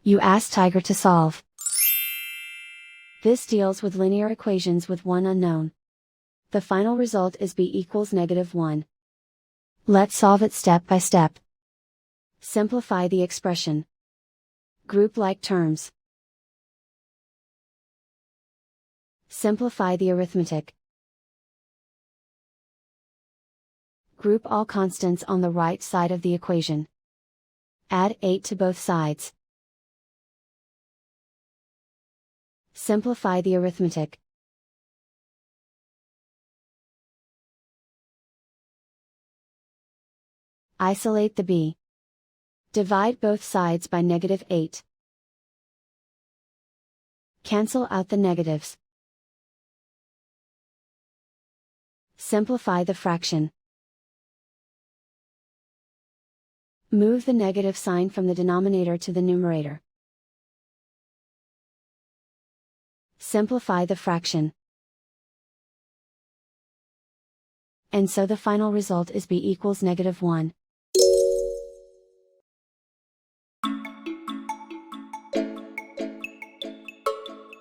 You ask Tiger to solve. This deals with linear equations with one unknown. The final result is b equals -1. Let's solve it step by step. Simplify the expression. Group like terms. Simplify the arithmetic. Group all constants on the right side of the equation. Add 8 to both sides. Simplify the arithmetic. Isolate the b. Divide both sides by -8. Cancel out the negatives. Simplify the fraction. Move the negative sign from the denominator to the numerator. Simplify the fraction. And so the final result is b equals -1.